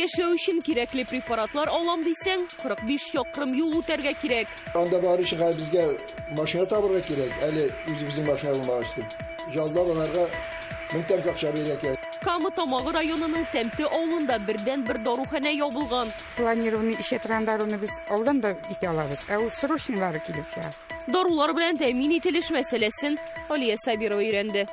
яшәү өчен кирәкле препаратлар алам дисәң, 45 чакрым юл үтәргә кирәк. Анда бар için bizge maşina табырга кирәк. Әле үзебезнең машина булмагачты. Жалдап аларга 1000 тәңкә акча бирә кирәк. Кама Тамагы районының Тәмте авылында бердән-бер даруханә ябылган. Планированный ишә торган без алдан да итә алабыз. Ә ул срочныйлары килеп чыга. Дарулар белән тәэмин ителеш мәсьәләсен Алия Сабирова өйрәнде.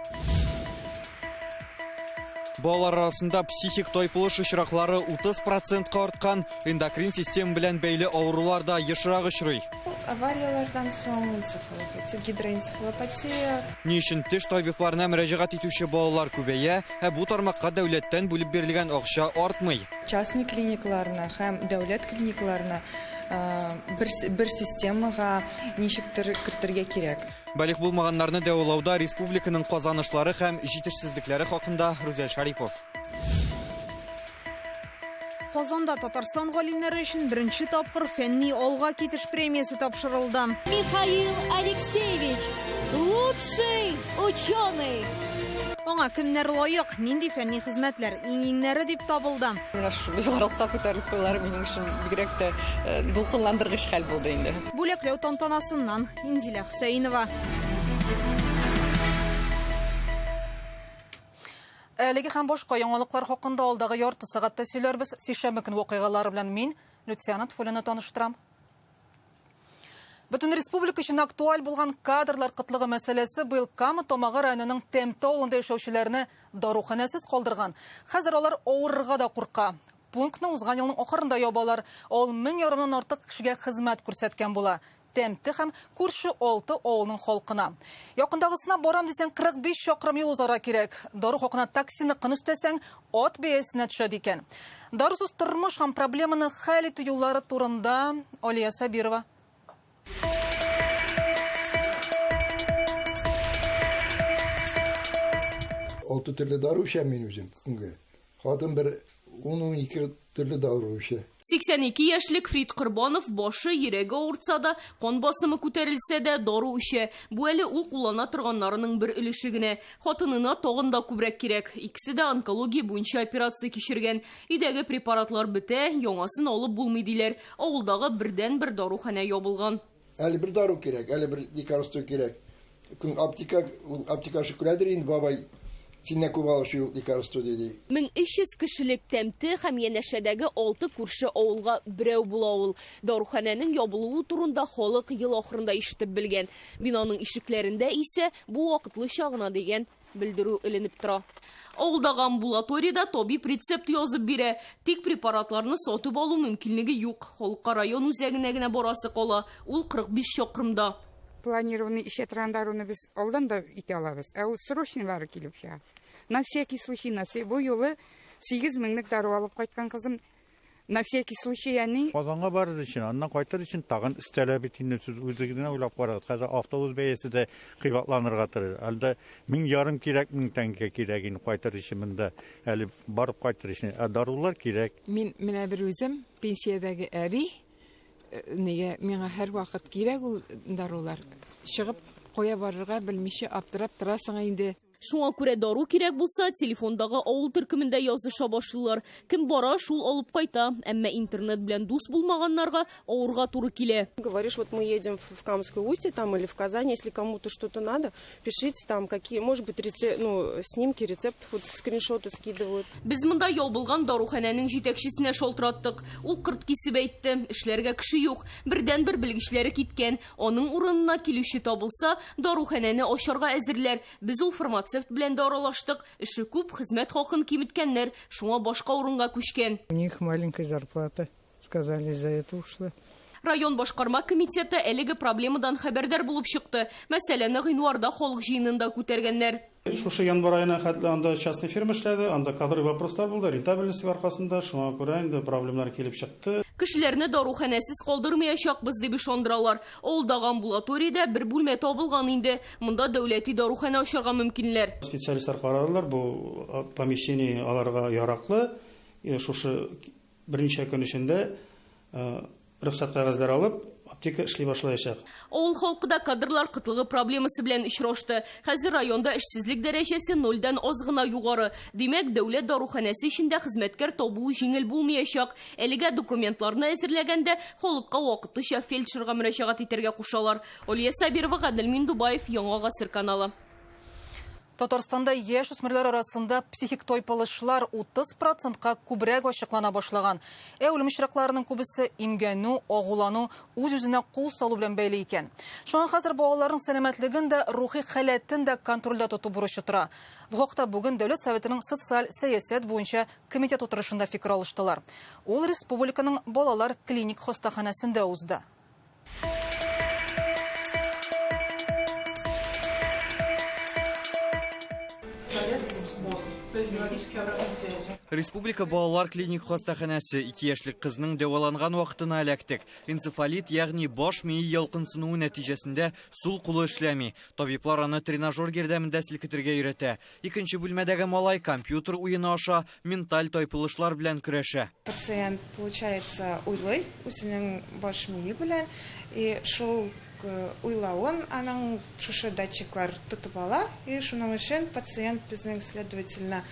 Балалар арасында психик тайпылыш очраклары 30% арткан, эндокрин система белән бәйле авырулар да ешрак очрый. Авариялардан соң энцефалопатия, гидроэнцефалопатия. Ни өчен теш табибларына мөрәҗәгать итүче балалар күбәя, бу тармакка дәүләттән бүлеп бирелгән акча артмый. Частный клиникларына һәм дәүләт клиникларына бер системага ничектер кертергә кирәк. Балык булмаганнарны дәвалауда республиканың казанышлары һәм җитешсезлекләре хакында Рүзәл Шарипов. Казанда Татарстан галимнәре өчен беренче тапкыр фәнни алга китеш премиясе тапшырылды. Михаил Алексеевич, лучший ученый. Аңа кемнәр лаек, нинди фәнни хезмәтләр иңнәре дип табылды. Менә шундый югарылыкка күтәрелеп куйлар минем өчен бигрәк тә дулкынландыргыч хәл булды инде. Бүләкләү тантанасыннан Инзилә Хөсәйнова. Әлеге һәм башка яңалыклар хакында алдагы ярты сәгатьтә сөйләрбез. Сишәмбе көн вакыйгалары белән мин Люциана Тфулина таныштырам. Бөтен республика өчен актуаль булган кадрлар кытлыгы мәсьәләсе быел Кама Тамагы районының Тәмте авылында яшәүчеләрне даруханәсез калдырган. Хәзер алар авырырга да курка. Пунктны узган елның ахырында ябалар. Ул 1000 ярымнан артык кешегә хезмәт күрсәткән була. Тәмте һәм күрше 6 авылның халкына. Якындагысына барам дисәң 45 чакрым юл узарга кирәк. Дару хакына таксины кын өстәсәң, ат бәясенә төшәд икән. Дарусыз тормыш һәм проблеманы хәл итү юллары турында Алия Сабирова. Altı türlü darı içəm min üzüm. Kadın bir 10-12 türlü darı içə. 82 яшьлек Фрид Кырбанов башы йөрәге авыртса да, кан басымы күтәрелсә дә дару эчә. Бу әле ул куллана торганнарының бер өлеше генә. Хатынына тагын да күбрәк кирәк. Икесе дә онкология буенча операция кичергән. Өйдәге препаратлар бетә, яңасын алып булмый диләр. Авылдагы бердән-бер даруханә ябылган. Әле bir darı кирәк, әле bir лекарство кирәк. Күн аптекашы күрәдер инде бабай. Синне күбал шу лекарство диде. 1300 кешелек Тәмте һәм янәшәдәге 6 күрше авылга берәү була ул. Даруханәнең ябылуы турында халык ел ахырында ишетеп белгән. Бинаның ишекләрендә исә бу вакытлыча гына дигән белдерү эленеп тора. Авылдагы амбулаториядә табиб рецепт язып бирә. Тик препаратларны сатып алу мөмкинлеге юк. Халыкка район үзәгенә генә барасы кала. Ул 45 чакрымда. Планированный ишә торган без алдан да итә алабыз. Ә ул срочныйлары килеп чыга. На всякий случай, бу юлы 8000лек дару алып кайткан кызым. На всякий случай, яни. Казанга барыр өчен, аннан кайтыр өчен тагын истәләп битинне сүз үзегенә уйлап карагыз. Хәзер автобус бәясе дә кыйбатланырга тора. Әлдә 1000 ярым кирәк, 1000 тәңкә кирәк инде кайтыр өчен монда. Әле барып кайтыр өчен дарулар кирәк. Мин менә бер үзем пенсиядәге әби, нигә миңа һәр вакыт кирәк ул дарулар. Чыгып кая барырга белмичә аптырап торасың инде. Шуңа күрә дару кирәк булса, телефондагы авыл төркемендә языша башлыйлар. Кем бара, шул алып кайта. Әмма интернет белән дус булмаганнарга авырга туры килә. Говоришь, вот мы едем в Камское устье там или в Казань, если кому-то что-то надо, пишите там какие, может быть, снимки рецептов, вот скриншоты скидывают. Без монда ябылган даруханәнең җитәкчесенә шалтыраттык. Ул кырт кисеп әйтте, эшләргә кеше юк. Бердән-бер белгечләре киткән. Аның урынына килүче табылса, даруханәне ачарга әзерләр. Без ул фармацевт белән дә аралаштык. Эше күп, хезмәт хакын киметкәннәр. Шуңа башка урынга күчкән. У них маленькая зарплата, сказали, из-за этого ушла. Район башкарма комитеты әлеге проблемадан хәбәрдар булып чыкты. Мәсьәләне гыйнварда халык җыенында күтәргәннәр. Шушы январ айына хәтле анда частный фирма эшләде, анда кадровый вопрослар булды, рентабельность аркасында, шуңа күрә инде проблемалар килеп чыкты. Кешеләрне даруханәсез калдырмаячакбыз дип ышандыралар. Авылдагы амбулаториядә бер бүлмә табылган инде. Монда дәүләти даруханә ачарга мөмкинләр. Специалистлар карадылар, бу помещение аларга яраклы. Шушы берничә көн эчендә рөхсәт кәгазьләре алып, аптека эшли башлаячак. Авыл халкыда кадрлар кытлыгы проблемасы белән очрашты. Хәзер районда эшсезлек дәрәҗәсе 0-дан аз гына югары. Димәк, дәүләт даруханәсе эчендә хезмәткәр табуы җиңел булмаячак. Әлегә документларны әзерләгәндә халыкка вакытлыча фельдшерга мөрәҗәгать итәргә кушалар. Олия Сабирова, Гадел Миндубаев, Яңа Гасыр каналы. Татарстанда яшь үсмерләр арасында психик тайпылышлар 30%-ка күбрәк ачыклана башлаган. Үлем очракларының күбесе имгәнү, агулану, үз-үзенә кул салу белән бәйле икән. Шуңа хәзер балаларның сәламәтлеген дә, рухи халәтен дә контрольдә тоту бурычы тора. Бу хакта бүген Дәүләт Советының социаль сәясәт буенча комитет утырышында фикер алыштылар. Ул республиканың балалар клиник хастаханәсендә узды. Республика балалар клиник хастаханәсе 2 яшьлек кызның дәваланган вакытына эләктек. Энцефалит, ягъни баш мие ялкынсынуы нәтиҗәсендә сул кулы эшләми. Табиблар аны тренажер ярдәмендә селкетергә өйрәтә. Икенче бүлмәдәге малай компьютер уены аша менталь тайпылышлар белән көрәшә. Пациент, получается, уйлый, үзенең баш мие белән, и шул уйлавын аның шушы датчиклар тотып ала, и шуның өчен пациент безнең следовательно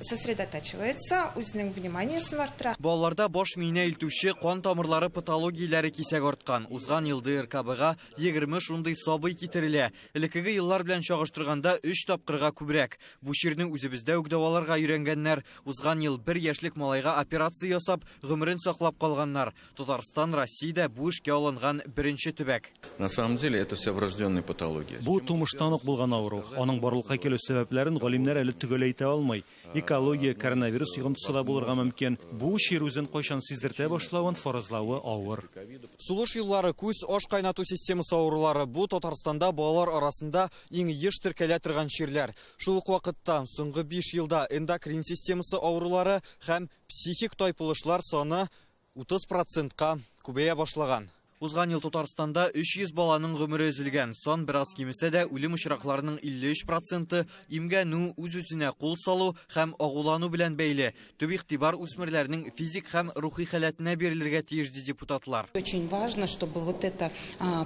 сосредотачивается, үзенең вниманиесын арттыра. Балаларда баш миенә илтүче кан тамырлары патологияләре кисәк арткан. Узган елда РКБга 20 шундый сабый китерелә. Элеккеге еллар белән чагыштырганда 3 тапкырга күбрәк. Бу чирне үзебездә үк дәваларга өйрәнгәннәр. Узган ел 1 яшьлек малайга операция ясап, гомерен саклап калганнар. Татарстан, Россиядә бу эшкә алынган беренче төбәк. На самом деле это вся врожденная патология. Бу тумыштан ук булган авыру. Аның барлыкка килү сәбәпләрен галимнәр әле төгәл әйтә алмый. Экология, коронавирус йогынтысы да булырга мөмкин. Бу чир үзен кайчан сиздертә башлавын фаразлавы авыр. Сулыш юллары, күз, аш кайнату системасы авырулары бу Татарстанда балалар арасында иң еш теркәлә торган чирләр. Шул ук вакытта соңгы 5 елда эндокрин системасы авырулары һәм психик тайпылышлар саны 30%-ка күбәя башлаган. Узган ел Татарстанда 300 баланың гомере өзелгән. Сон бераз кимесә дә үлем очракларының 53% имгәнү, үз-үзенә кул салу һәм агулану белән бәйле. Төп игътибар үсмерләрнең физик һәм рухи халәтенә бирелергә тиеш ди депутатлар. Очень важно, чтобы вот эта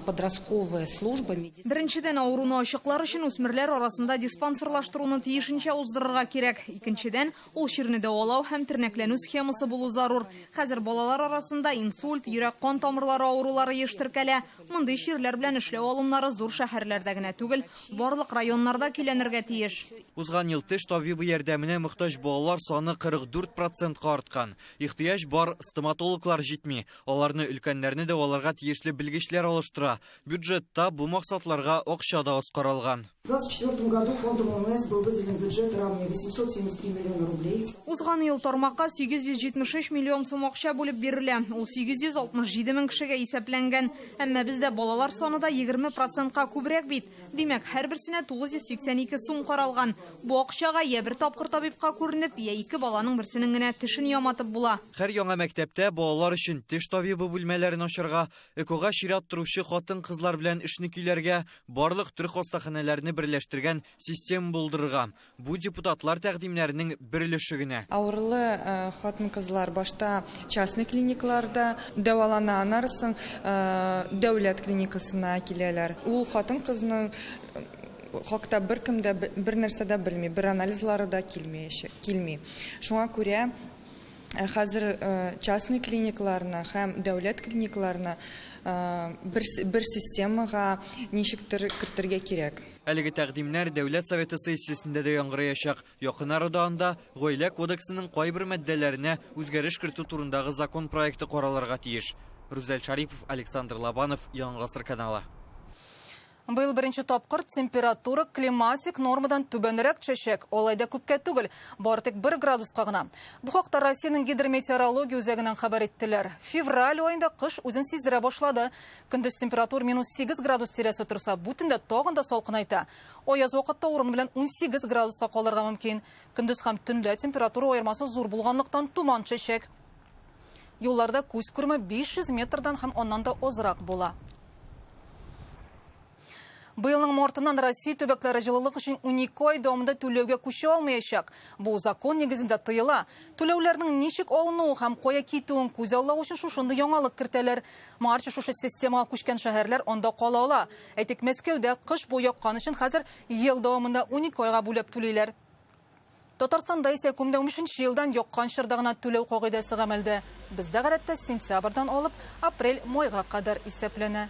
подростковая служба... Беренчедән, авыруны ачыклар өчен үсмерләр арасында диспансерлаштыруны тиешенчә уздырырга кирәк. Икенчедән, ул чирне дәвалау һәм тернәкләнү схемасы булу зарур. Хәзер балалар арасында инсульт, йөрәк кан тамырлары авырулары еш-теркәлә. Мондый чирләр белән эшләү алымнары зур шәһәрләрдә генә түгел, барлык районнарда киләнергә тиеш. Узган ел теш табибы ярдәменә мохтаҗ балалар саны 44%-ка арткан. Ихтыяҗ бар, стоматологлар җитми. Аларны өлкәннәрне дәваларга тиешле белгечләр алыштыра. Бюджетта бу максатларга акча да аз каралган. В 2024 году фондом ОМС был выделен бюджет равный 873 миллиона рублей. Узган ел тармакка 873 миллион сум акча бүлеп бирелә. Ул 867 мең кешегә исәпләнгән. Әмма бездә балалар саны да 20%-ка күбрәк бит. Димәк, һәрберсенә 982 сум каралган. Бу акчага я бер тапкыр табибка күренеп, я 2 баланың берсенең генә тешен яматып була. Һәр яңа мәктәптә балалар өчен теш табибы бүлмәләрен ачарга, экога чират торучы хатын-кызлар белән эшне көйләргә, барлык төр хастаханәләрне берләштергән система булдырырга. Бу депутатлар тәкъдимнәренең бер өлеше генә. Авырлы хатын-кызлар башта частный клиникаларда дәвалана, аннан дәүләт клиникасына киләләр. Ул хатын-кызның хакта беркем дә бер нәрсә дә белми, бер анализлары да килми. Шуңа күрә хәзер частный клиникаларына һәм дәүләт клиникаларына бер системага ничектер кертергә кирәк. Әлеге тәкъдимнәр Дәүләт Советы сессиясендә дә яңгыраячак. Якын арада анда Гаилә кодексының кайбер маддәләренә үзгәреш кертү турындагы закон проекты каралырга тиеш. Рүзәл Шарипов, Александр Лобанов, Яңа Гасыр каналы. Быел беренче тапкыр температура климатик нормадан түбәнрәк төшәчәк. Алайда күпкә түгел, бары тик 1 градуска гына. Бу хакта Россиянең гидрометеорология үзәгеннән хәбәр иттеләр. Февраль аенда кыш үзен сиздерә башлады. Көндез температура -8 градус тирәсе торса, бүтәндә тагын да салкынайта. Аяз вакытта урын белән 18 градуска калырга мөмкин. Көндез һәм төнлә температура аермасы зур булганлыктан туман төшәчәк. Юлларда күз күрмә 500 метрдан һәм аннан да азрак була. Быйылның мартыннан Россия төбәкләре җылылык өчен 12 ай дәвамында түләүгә күчә алмаячак. Бу закон нигезендә тыела. Түләүләрнең ничек алынуы һәм кая китүен күзаллау өчен шушында яңалык кертәләр. Моңарчы шушы системага күчкән шәһәрләр анда кала ала. Әйтик, Мәскәүдә кыш буе яккан өчен хәзер ел дәвамында 12 айга бүләп түлиләр. Татарстанда исә 2013 елдан яккан чорда гына түләү кагыйдәсе гамәлдә. Бездә гадәттә сентябрьдан алып апрель-майга кадәр исәпләнә.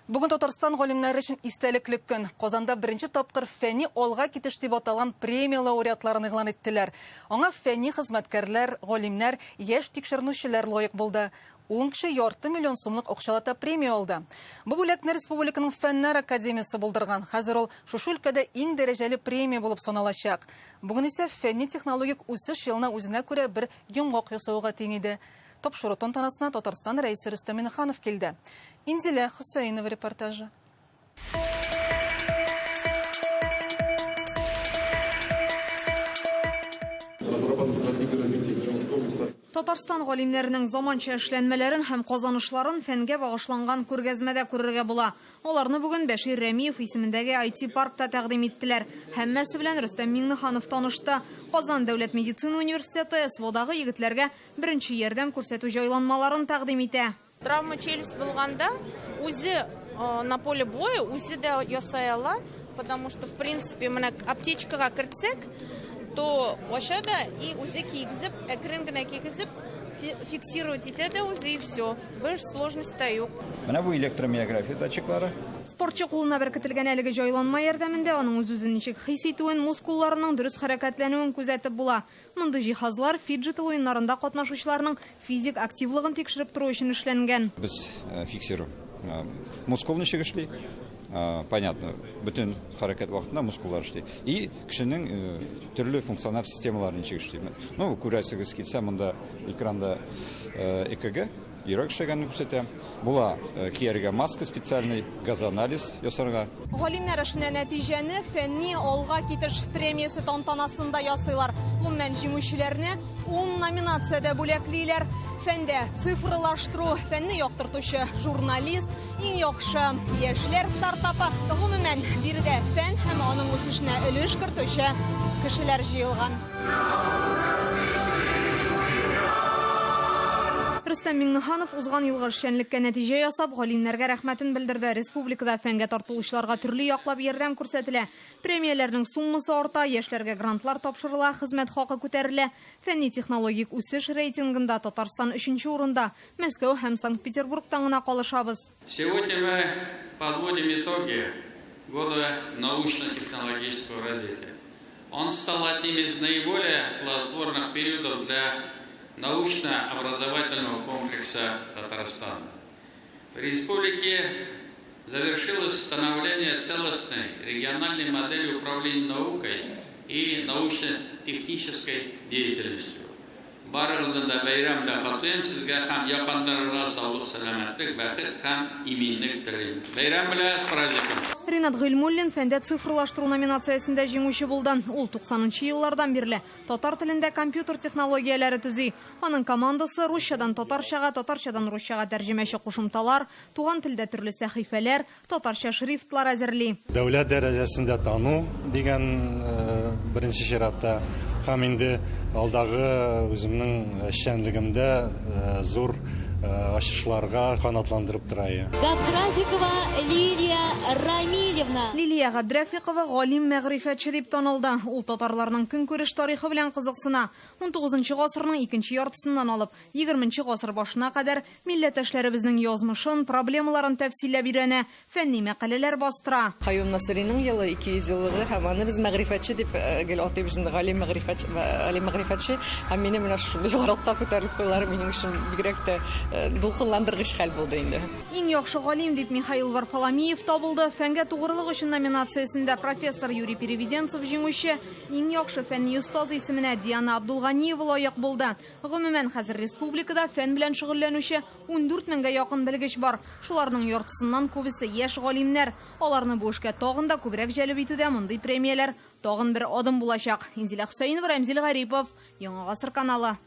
Бүген Татарстан галимнәре өчен истәлекле көн. Казанда беренче тапкыр фәнни алга китеш дип аталган премия лауреатларын игълан иттеләр. Аңа фәнни хезмәткәрләр, галимнәр, яшь тикшеренүчеләр лаек булды. 10 кеше ярты миллион сумлык акчалата премия алды. Бу бүлекне республиканың фәннәр академиясе булдырган. Хәзер ул шушы өлкәдә иң дәрәҗәле премия булып саналачак. Бүген исә фәнни технологик үсеш елына үзенә күрә бер йомгак ясауга тиң иде. Тапшыру тантанасына Татарстан рәисе Рөстәм Миннеханов килде. Инзилә Хөсәйнова репортажы. Татарстан галимнәренең заманча эшләнмәләрен һәм казанышларын фәнгә багышланган күргәзмәдә күрергә була. Аларны бүген Бәшир Рәмиев исемендәге IT паркта тәкъдим иттеләр. Һәммәсе белән Рөстәм Миннеханов танышты. Казан дәүләт медицина университеты СВОдагы егетләргә беренче ярдәм күрсәтү җайланмаларын тәкъдим итә. Травма челюсть булганда үзе на поле боя үзе дә ясый ала, потому что в принципе менә аптечкага кертсәк, то ошада и үзе кигезеп, әкрен генә кигезеп фиксировать итә үзе и все. Бер сложность та юк. Менә бу электромиография датчиклары. Спортчы кулына беркетелгән әлеге җайланма ярдәмендә аның үз-үзен ничек хис итүен, мускулларының дөрес хәрәкәтләнүен күзәтеп була. Мондый җиһазлар фиджитал уеннарында катнашучыларның физик активлыгын тикшереп тору өчен эшләнгән. Без фиксируем мускул ничек эшли. Понятно, bütün хәрәкәт вакытында мускуллар эшли. И кешенең төрле функциональ системалары ничек эшли. Ну, күрәсегез килсә, монда экранда ЭКГ йөрәк эшләгәнне күрсәтә. Була кияргә маска специальный, газанализ ясарга. Галимнәр эшенә нәтиҗәне фәнни алга китеш премиясе тантанасында ясыйлар. Гомумән җиңүчеләрне 10 номинациядә бүләклиләр. Фәндә цифрлаштыру, фәнне яктыртучы журналист, иң яхшы яшьләр стартапы, гомумән биредә фән һәм аның үсешенә өлеш кертүче кешеләр җыелган. Рөстәм Миннеханов узган елгы эшчәнлеккә нәтиҗә ясап, галимнәргә рәхмәтен белдерде. Республикада фәнгә тартылучыларга төрле яклап ярдәм күрсәтелә. Премияләрнең суммасы арта, яшьләргә грантлар тапшырыла, хезмәт хакы күтәрелә. Фәнни технологик үсеш рейтингында Татарстан 3нче урында, Мәскәү һәм Санкт-Петербургтан гына калышабыз. Сегодня мы подводим итоги года научно-технологического развития. Он стал одним из наиболее плодотворных периодов для научно-образовательного комплекса Татарстана. В республике завершилось становление целостной региональной модели управления наукой и научно-технической деятельностью. Барыгызны да бәйрәм белән котлыйм, сезгә һәм якындарыгызга саулык, сәламәтлек, бәхет һәм иминлек телим. Бәйрәм белән с праздником. Ринат Гыйльмуллин фәндә цифрлаштыру номинациясендә җиңүче булды. Ул 90нчы еллардан бирле татар телендә компьютер технологияләре төзи. Аның командасы русчадан татарчага, татарчадан русчага тәрҗемәче кушымталар, туган телдә төрле сәхифәләр, татарча шрифтлар әзерли. Дәүләт дәрәҗәсендә тану дигән беренче чиратта һәм инде алдагы үземнең эшчәнлегемдә зур ачышларга канатландырып тора. Габдрафикова Лилия Рамилевна. Лилия Габдрафикова галим мәгърифәтче дип танылды. Ул татарларның көнкүреш тарихы белән кызыксына. 19нчы гасырның 2нче яртысыннан алып 20нчы гасыр башына кадәр милләттәшләребезнең язмышын, проблемаларын тәфсилләп өйрәнә, фәнни мәкаләләр бастыра. Каюм Насыриның елы 200 еллыгы һәм аны без мәгърифәтче дип гел атыйбыз, галим мәгърифәтче. Һәм мине менә шундый югарылыкка күтәрелеп куйлар минем өчен бигрәк тә дулкынландыргыч хәл булды инде. Иң яхшы галим дип Михаил Варфоломеев табылды. Фәнгә тугрылык өчен номинациясендә профессор Юрий Переведенцев җиңүче. Иң яхшы фәнни остаз исеменә Диана Абдулганиева лаек булды. Гомумән хәзер республикада фән белән шөгыльләнүче 14 меңгә якын белгеч бар. Шуларның яртысыннан күбесе яшь галимнәр. Аларны бу эшкә тагын да күбрәк җәлеп итүдә мондый премияләр тагын бер адым булачак. Инзилә Хөсәйнова, Рамзил Гарипов, Яңа гасыр каналы.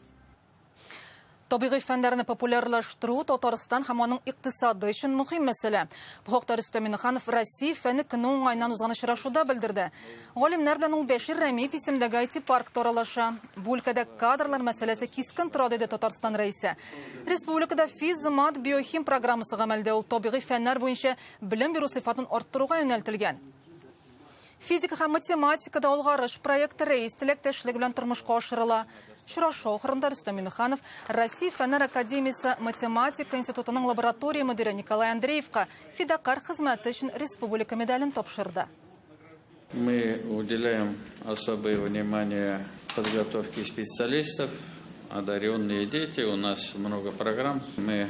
Табигый фәннәрне популярлаштыру Татарстан һәм аның икътисады өчен мөһим мәсьәлә. Бу хакта Рөстәм Миннеханов Россия фәнне көне уңайнан узган очрашуда белдерде. Галимнәр белән ул Бәшир Рәмиев исемендәге IT паркта аралаша. Бу өлкәдә кадрлар мәсьәләсе кискен тора, диде Татарстан рәисе. Республикада физ-мат биохим программасы гамәлдә, ул табигый фәннәр буенча белем бирү сыйфатын арттыруга юнәлтелгән. Физика һәм математикада алгарыш проекты рәис теләктәшлек белән тормышка ашырыла. Шурашу ахырында Рөстәм Миннеханов Россия фәннәр академиясе математика институтының лаборатория мөдире Николай Андреевка фидакар хезмәте өчен республика медален тапшырды. Мы уделяем особое внимание подготовке специалистов, одаренные дети. У нас много программ. Мы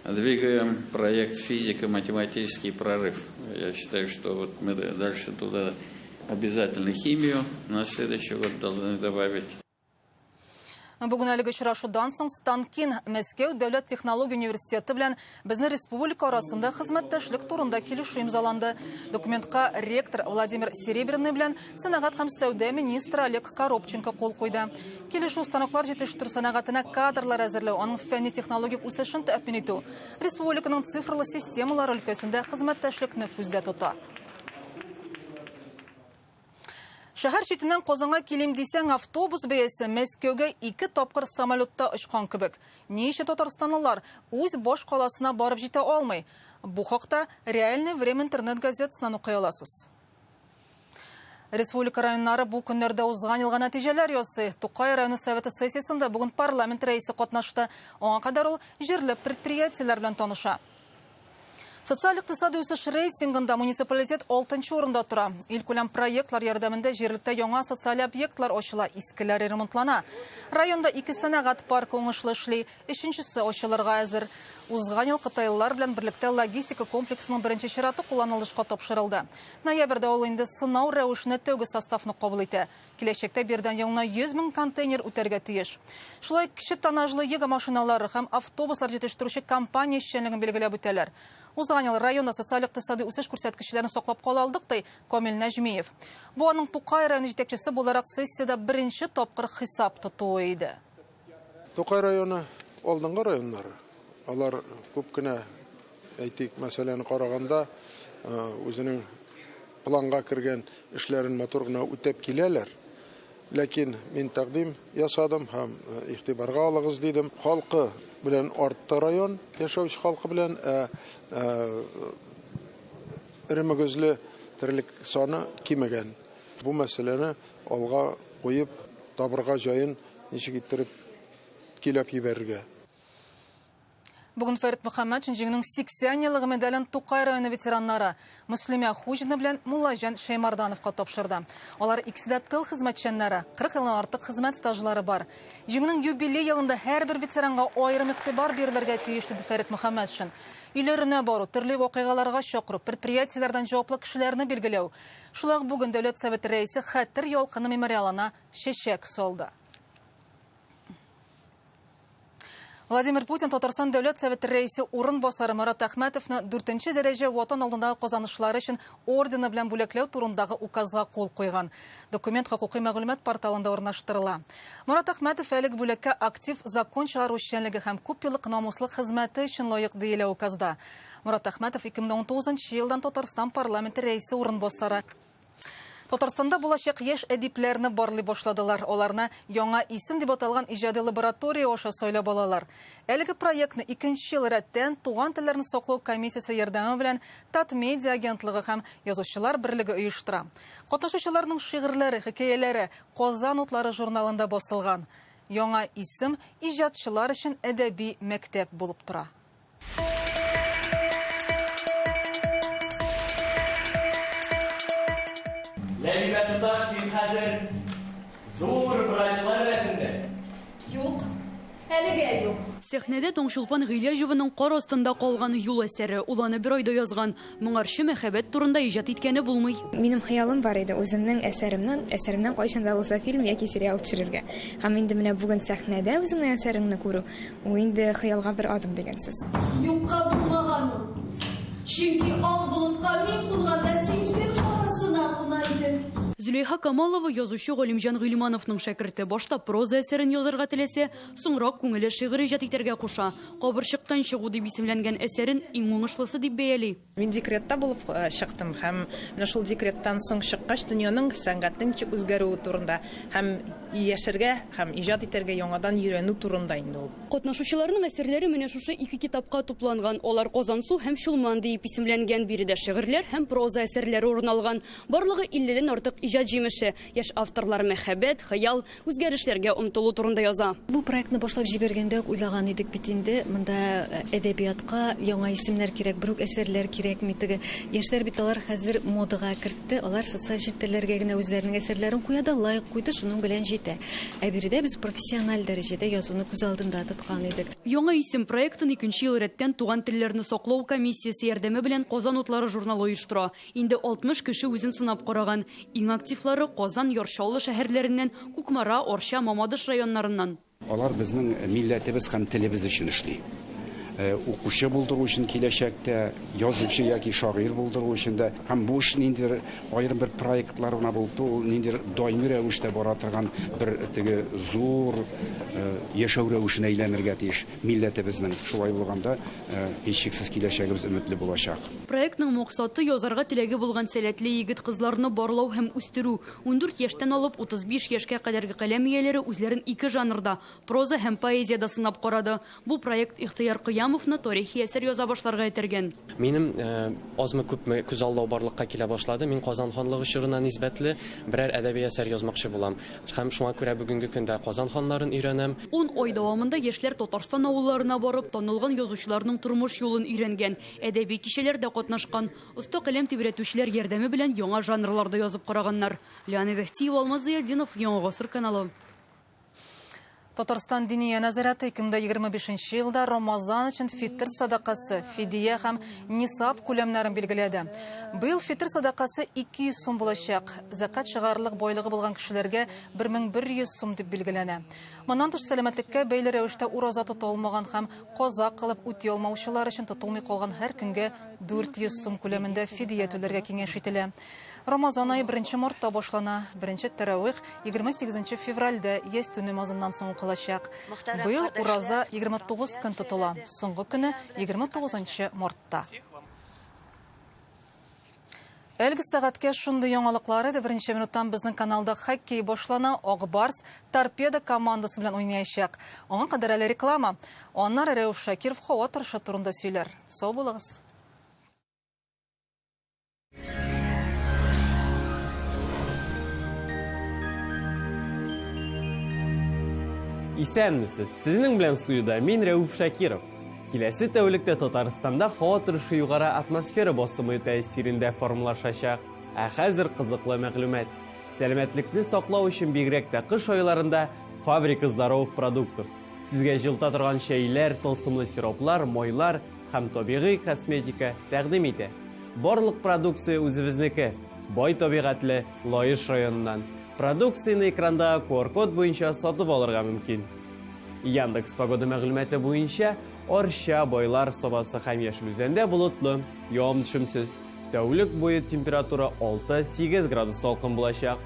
двигаем проект физико-математический прорыв. Я считаю, что вот мы дальше туда обязательно химию на следующий год должны добавить. Бүген әлеге очрашудан соң Станкин Мәскәү дәүләт технология университеты белән безнең республика арасында хезмәттәшлек турында килешү имзаланды. Документка ректор Владимир Серебряный белән сәнәгать һәм сәүдә министры Олег Коробченко кул куйды. Килешү станоклар җитештерү сәнәгатенә кадрлар әзерләү, аның фәнни технологик үсешен тәэмин итү, республиканың цифрлы системалары өлкәсендә хезмәттәшлекне күздә тота. Шәһәр читеннән Казанга килим дисәң, автобус бәясе Мәскәүгә 2 тапкыр самолетта очкан кебек. Ничә татарстанлылар үз баш каласына барып җитә алмый. Бу хакта Реальное время интернет газетасынан укый аласыз. Республика районнары бу көннәрдә узган елга нәтиҗәләр ясый. Тукай районы советы сессиясендә бүген парламент рәисе катнашты. Аңа кадәр ул җирле предприятиеләр белән таныша. Социаль-икътисади үсеш рейтингында муниципалитет 6-нчы урында тора. Илкүләм проектлар ярдәмендә җирлектә яңа социаль объектлар ачыла, искеләре ремонтлана. Районда 2 сәнәгать паркы уңышлы эшли, 3-нчесе ачылырга әзер. Узган ел кытайлылар белән берлектә логистика комплексының беренче чираты кулланылышка тапшырылды. Ноябрьдә ул инде сынау рәвешенә тәүге составны кабул итә. Киләчәктә бердән елына 100 000 контейнер үтәргә тиеш. Шулай кече тоннажлы йөк машиналары һәм автобуслар җитештерүче компания эшчәнлеген белгиләп үтәләр. Узган ел районда социаль-икътисади үсеш күрсәткечләрен саклап кала алдык, ди Камил Нәҗмиев. Бу аның Тукай районы җитәкчесе буларак сессиядә беренче тапкыр хисап тотуы иде. Тукай районы алдынгы районнары. Алар күп кенә әйтик, мәсьәләне караганда үзенең планга кергән эшләрен матур гына үтәп киләләр. Ләкин мин тәкъдим ясадым һәм игътибарга алыгыз дидем. Халкы белән артты район, яшәүче халкы белән иремегезле тирлек саны кимәгән. Бу мәсьәләне алга куеп, табырга җаен ничек иттереп килеп җибәрергә. Бүген Фәрит Мөхәммәтшин җиңүнең 80 еллыгы медален Тукай районы ветераннары Муслимә Хуҗина белән Муллаҗан Шәймардановка тапшырды. Алар икесе дә тыл хезмәтчәннәре, 40 елдан артык хезмәт стажлары бар. Җиңүнең юбилей елында һәрбер ветеранга аерым игътибар бирелергә тиеш, диде Фәрит Мөхәммәтшин. Үйләренә бару, төрле вакыйгаларга чакыру, предприятиеләрдән җаваплы кешеләрне билгеләү. Шулай бүген Дәүләт Советы рәисе Хәтер ялкыны мемориалына чәчәк салды. Владимир Путин Татарстан Дәүләт Советы рәисе урынбасары Марат Әхмәтовны 4-нче дәрәҗә ватан алдындагы казанышлары өчен ордены белән бүләкләү турындагы указга кул куйган. Документ хокукый мәгълүмат порталында урнаштырыла. Марат Әхмәтов әлеге бүләккә актив закон чыгару эшчәнлеге һәм күп еллык намуслы хезмәте өчен лаек диелә указда. Марат Әхмәтов 2019 елдан Татарстан парламенты рәисе урынбасары. Татарстанда булачак яшь әдипләрне барлый башладылар. Аларны яңа исем дип аталган иҗади лаборатория аша сайлап алалар. Әлеге проектны 2нче ел рәттән Туган телләрне саклау комиссиясе ярдәме белән Татмедиа агентлыгы һәм язучылар берлеге оештыра. Катнашучыларның шигырьләре, хикәяләре Казан утлары журналында басылган. Яңа исем иҗатчылар өчен әдәби мәктәп булып тора. Ләбибә туташ, син хәзер зур врачлар рәтендә. Юк, әлегә юк. Сәхнәдә Таңшулпан Гыйләҗеваның кар астында калган юл әсәре. Ул аны бер айда язган. Моңарчы мәхәббәт турында иҗат иткәне булмый. Минем хыялым бар иде үземнең әсәремнән кайчанда булса фильм яки сериал төшерергә. Һәм инде менә бүген сәхнәдә үзеңнең әсәреңне күрү, ул инде хыялга бер адым дигән сүз. Юкка булмаган ул. Чөнки ак болытка мин кулганда син бер арасына куна идең. Зөлейха Камалова язучы Галимҗан Гыйльмановның шәкерте. Башта проза әсәрен язарга теләсә, соңрак күңеле шигырь иҗат итәргә куша. Кабырчыктан чыгу дип исемләнгән әсәрен иң уңышлысы дип бәяли. Мин декретта булып чыктым һәм менә шул декреттан соң чыккач дөньяның сәнгатьнең үзгәрүе турында һәм яшәргә һәм иҗат итәргә яңадан өйрәнү турында инде ул. Катнашучыларның әсәрләре менә шушы 2 китапка тупланган. Алар Казансу һәм Шулман дип исемләнгән, биредә шигырьләр һәм проза әсәрләре урын алган. Барлыгы 50дән артык иҗат җимеше. Яшь авторлар мәхәббәт, хыял, үзгәрешләргә омтылу турында яза. Бу проектны башлап җибәргәндә уйлаган идек бит инде. Монда әдәбиятка яңа исемнәр кирәк, брук әсәрләр кирәк митеге. Яшьләр бит алар хәзер модага кертте. Алар социаль җитәләргә генә үзләренең әсәрләрен куя да лайык куйды, шуның белән җитә. Ә биредә без профессиональ дәрәҗәдә язуны күз алдында тоткан идек. Яңа исем проектын 2нче ел рәттән туган телләрне саклау комиссиясе ярдәме белән Казан утлары журналы оештыра. Инде 60 кеше үзен сынап караган. Иң активлары Казан, Яршаулы шәһәрләреннән, Кукмара, Орша, Мамадыш районнарыннан. Алар безнең милләтебез һәм телебез өчен эшли. Укучы булдыру өчен киләчәктә, язучы яки шагыйрь булдыру өчен дә һәм бу эш нинди аерым бер проектлар гына булды, ул нинди даими рәвештә бара торган бер теге зур яшәү рәвешенә әйләнергә тиеш. Милләтебезнең шулай булганда һичшиксез киләчәгебез өметле булачак. Проектның максаты язарга теләге булган сәләтле егет-кызларны барлау һәм үстерү. 14 яшьтән алып 35 яшькә кадәрге каләм ияләре үзләрен 2 жанрда, проза һәм поэзиядә сынап карады. Бу проект Ихтыяр Кыямовны тарихи әсәр яза башларга этергән. Минем азмы күпме күз алдау барлыкка килә башлады. Мин Казан ханлыгы чорына нисбәтле берәр әдәби әсәр язмакчы булам. Һәм шуңа күрә бүгенге көндә Казан ханнарын өйрәнәм. 10 ай дәвамында яшьләр Татарстан авылларына барып, танылган язучыларның тормыш юлын өйрәнгән, әдәби кичәләрдә катнашкан, оста каләм тибрәтүчеләр ярдәме белән яңа жанрларда язып караганнар. Лиана Вәхтиева, Алмаз Зыядинов, Яңа гасыр каналы. Татарстан дини нәзарәте 2025 елда Рамазан өчен фитр садакасы, фидия һәм нисап күләмнәрен билгеләде. Быел фитр садакасы 200 сум булачак. Закат чыгарлык байлыгы булган кешеләргә 1100 сум дип билгеләнә. Моннан тыш сәламәтлеккә бәйле рәвештә ураза тота алмаган һәм каза кылып үти алмаучылар өчен тотылмый калган һәр көнгә 400 сум күләмендә фидия түләргә киңәш ителә. Рамазан айы 1 мартта башлана, 1 тәравих 28 февральдә ястү намазыннан соң укылачак. Быел ураза 29 көн тотыла, соңгы көне 29 мартта. Әлгі сәгатькә шундый яңалыклары да 1 минуттан безнең каналда хоккей башлана. Акбарс Торпеда командасы белән уйнаячак. Аңа кадәр әле реклама. Аннары Рәүф Шакиров һава торышы турында сөйләр. Сау булыгыз. Исәнмесез, сезнең белән студияда мин Рәүф Шакиров. Киләсе тәүлектә Татарстанда һава торышы югары атмосфера басымы тәэсирендә формалашачак. Ә хәзер кызыклы мәгълүмат. Сәламәтлекне саклау өчен бигрәк тә кыш айларында фабрика здоровых продуктов. Сезгә җылта торган чәйләр, тылсымлы сироплар, майлар һәм табигый косметика тәкъдим итә. Барлык продукция үзебезнеке. Бай табигатьле Лаеш районыннан. Продукцияны экранда QR-код буенча сатып алырга мөмкин. Яндекс погода мәгълүматы буенча Орша, Байлар, Собасы һәм Яшел Үзәндә болытлы, явым-төшемсез. Тәүлек буе температура 6-8 градус салкын булачак.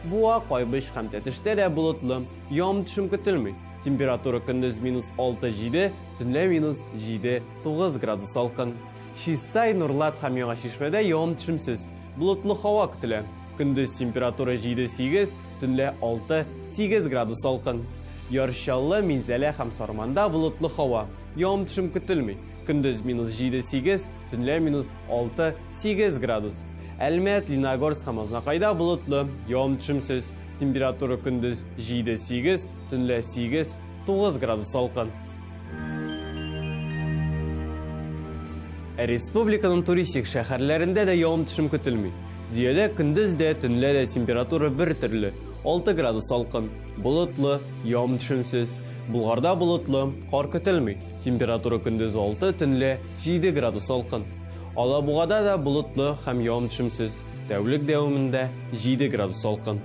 Буа, Кайбыш һәм Тәтештә дә болытлы, явым-төшем көтелми. Температура көндез -6-7, төнлә -7-9 градус салкын. Чистай, Нурлат һәм Яңа Шишмәдә явым-төшемсез, болытлы һава көтелә. Көндез температура 7-8, төнлә 6-8 градус салкын. Яршаллы, Минзәлә һәм Сарманда болытлы һава, явым-төшем көтелми. Көндез -7-8, төнлә -6-8 градус. Әлмәт, Леногорск һәм Азнакайда болытлы, явым-төшемсез. Температура көндез 7-8, төнлә 8-9 градус салкын. Республиканың туристик шәһәрләрендә дә явым-төшем көтелми. Зиядә көндез дә, төнлә дә температура бер төрле, 6 градус салкын. Болытлы, явым-төшемсез. Булгарда болытлы, кар көтелми. Температура көндез 6, төнлә 7 градус салкын. Алабугада да болытлы һәм явым-төшемсез. Тәүлек дәвамында 7 градус салкын.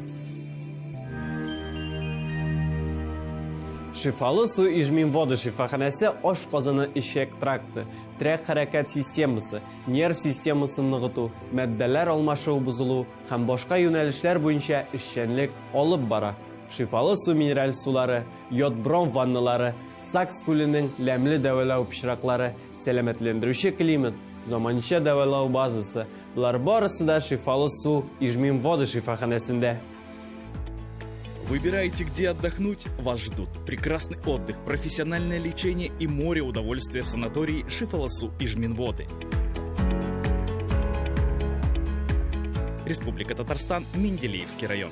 Шифалы су Ижминводы шифаханасы ош казаны ишек тракты, трек харакат системасы, нерв системасын нығыту, мәддәләр алмашыу бузылу һәм башка юнәлешләр буенча эшчәнлек алып бара. Шифалы су минераль сулары, йод-бром ванналары, Сакс күленең ләмле дәвалау пычраклары, сәламәтләндерүче климат, заманча дәвалау базасы. Булар барысы да шифалы су Ижминводы шифаханасында. Выбираете, где отдохнуть? Вас ждут прекрасный отдых, профессиональное лечение и море удовольствия в санатории Шифаласу Ижминводы. Республика Татарстан, Менделеевский район.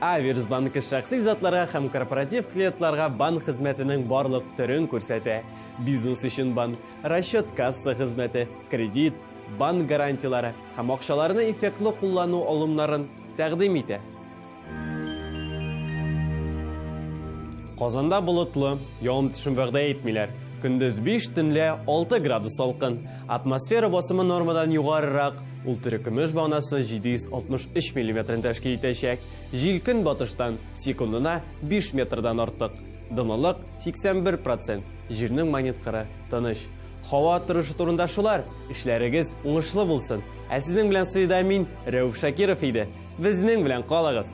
Аверс банкы шәхси затларга һәм корпоратив клиентларга банк хезмәтенең барлык төрен күрсәтә. Бизнес өчен банк, расчет касса хезмәте, кредит, банк гарантиялары һәм акчаларны эффектлы куллану алымнарын тәкъдим итә. Казанда болытлы, явым-төшем вәгъдә итмиләр. Көндез 5, төнлә 6 градус салкын. Атмосфера басымы нормадан югарырак. Ул төркемеш бағнасы 763 мм тәшкил итәчәк. Җил көн батыштан секундына 5 метрдан артык. Дымлылык 81%. Җирнең магниткыры тыныч. Һава торышы турында шулар. Эшләрегез уңышлы булсын. Ә сезнең белән суйда мин Рәүф Шакиров иде. Безнең белән калыгыз.